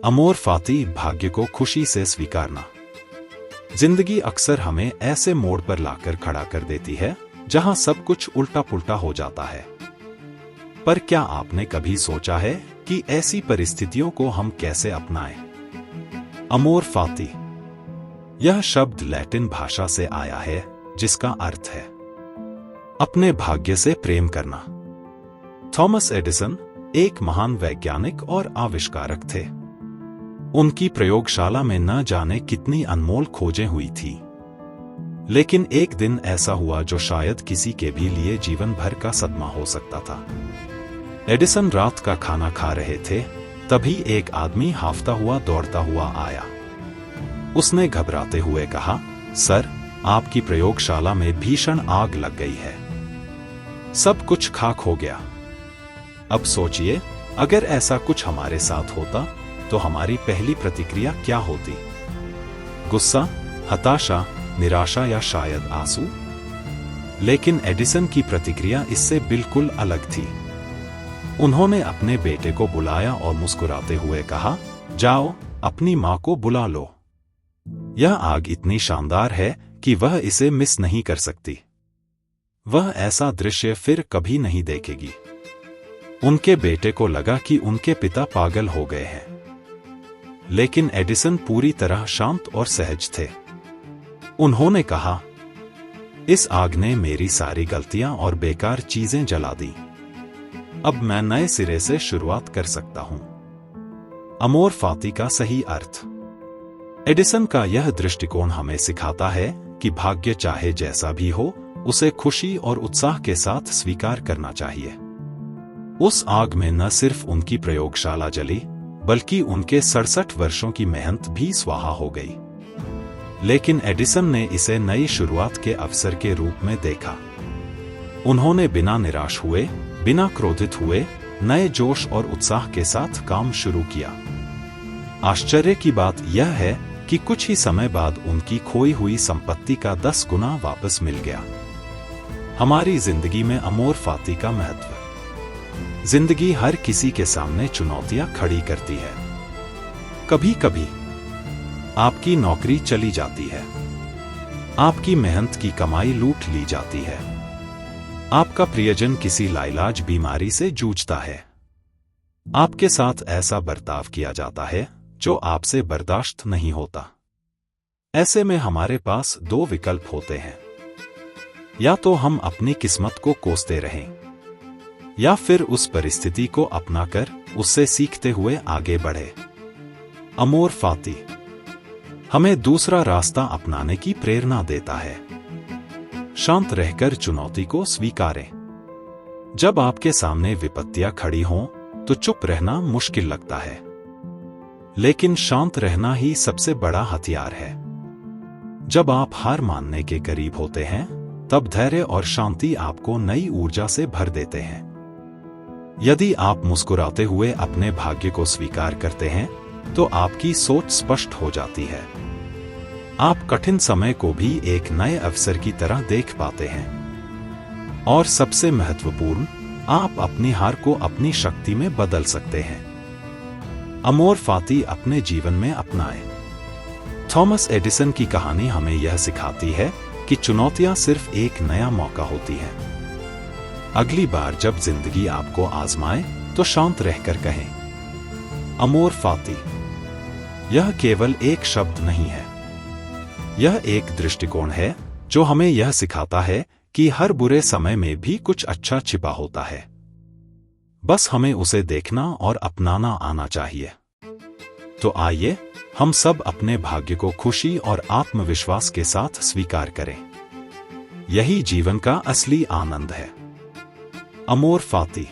अमोर फाती, भाग्य को खुशी से स्वीकारना। जिंदगी अक्सर हमें ऐसे मोड़ पर लाकर खड़ा कर देती है जहां सब कुछ उल्टा पुल्टा हो जाता है। पर क्या आपने कभी सोचा है कि ऐसी परिस्थितियों को हम कैसे अपनाएं? अमोर फाती, यह शब्द लैटिन भाषा से आया है जिसका अर्थ है अपने भाग्य से प्रेम करना। थॉमस एडिसन एक महान वैज्ञानिक और आविष्कारक थे। उनकी प्रयोगशाला में न जाने कितनी अनमोल खोजें हुई थी, लेकिन एक दिन ऐसा हुआ जो शायद किसी के भी लिए जीवन भर का सदमा हो सकता था। एडिसन रात का खाना खा रहे थे, तभी एक आदमी हांफता हुआ दौड़ता हुआ आया। उसने घबराते हुए कहा, सर, आपकी प्रयोगशाला में भीषण आग लग गई है, सब कुछ खाक हो गया। अब सोचिए, अगर ऐसा कुछ हमारे साथ होता तो हमारी पहली प्रतिक्रिया क्या होती? गुस्सा, हताशा, निराशा या शायद आंसू? लेकिन एडिसन की प्रतिक्रिया इससे बिल्कुल अलग थी। उन्होंने अपने बेटे को बुलाया और मुस्कुराते हुए कहा, जाओ, अपनी मां को बुला लो। यह आग इतनी शानदार है कि वह इसे मिस नहीं कर सकती। वह ऐसा दृश्य फिर कभी नहीं देखेगी। उनके बेटे को लगा कि उनके पिता पागल हो गए हैं, लेकिन एडिसन पूरी तरह शांत और सहज थे। उन्होंने कहा, इस आग ने मेरी सारी गलतियां और बेकार चीजें जला दी। अब मैं नए सिरे से शुरुआत कर सकता हूं। अमोर फाती का सही अर्थ। एडिसन का यह दृष्टिकोण हमें सिखाता है कि भाग्य चाहे जैसा भी हो, उसे खुशी और उत्साह के साथ स्वीकार करना चाहिए। उस आग में न सिर्फ उनकी प्रयोगशाला जली, बल्कि उनके 67 वर्षों की मेहनत भी स्वाहा हो गई। लेकिन एडिसन ने इसे नई शुरुआत के अवसर के रूप में देखा। उन्होंने बिना निराश हुए, बिना क्रोधित हुए, नए जोश और उत्साह के साथ काम शुरू किया। आश्चर्य की बात यह है कि कुछ ही समय बाद उनकी खोई हुई संपत्ति का 10 गुना वापस मिल गया। हमारी जिंदगी में अमोर फाती का महत्व। जिंदगी हर किसी के सामने चुनौतियां खड़ी करती है। कभी कभी आपकी नौकरी चली जाती है, आपकी मेहनत की कमाई लूट ली जाती है, आपका प्रियजन किसी लाइलाज बीमारी से जूझता है, आपके साथ ऐसा बर्ताव किया जाता है जो आपसे बर्दाश्त नहीं होता। ऐसे में हमारे पास 2 विकल्प होते हैं, या तो हम अपनी किस्मत को कोसते रहें, या फिर उस परिस्थिति को अपनाकर उससे सीखते हुए आगे बढ़े। अमोर फाती हमें दूसरा रास्ता अपनाने की प्रेरणा देता है। शांत रहकर चुनौती को स्वीकारें। जब आपके सामने विपत्तियां खड़ी हों तो चुप रहना मुश्किल लगता है, लेकिन शांत रहना ही सबसे बड़ा हथियार है। जब आप हार मानने के करीब होते हैं, तब धैर्य और शांति आपको नई ऊर्जा से भर देते हैं। यदि आप मुस्कुराते हुए अपने भाग्य को स्वीकार करते हैं, तो आपकी सोच स्पष्ट हो जाती है। आप कठिन समय को भी एक नए अवसर की तरह देख पाते हैं। और सबसे महत्वपूर्ण, आप अपनी हार को अपनी शक्ति में बदल सकते हैं। अमोर फाती अपने जीवन में अपनाएं। थॉमस एडिसन की कहानी हमें यह सिखाती है कि चुनौतियां सिर्फ एक नया मौका होती हैं। अगली बार जब जिंदगी आपको आजमाए तो शांत रहकर कहें, अमोर फाती। यह केवल एक शब्द नहीं है, यह एक दृष्टिकोण है जो हमें यह सिखाता है कि हर बुरे समय में भी कुछ अच्छा छिपा होता है। बस हमें उसे देखना और अपनाना आना चाहिए। तो आइए हम सब अपने भाग्य को खुशी और आत्मविश्वास के साथ स्वीकार करें। यही जीवन का असली आनंद है। अमोर फाती।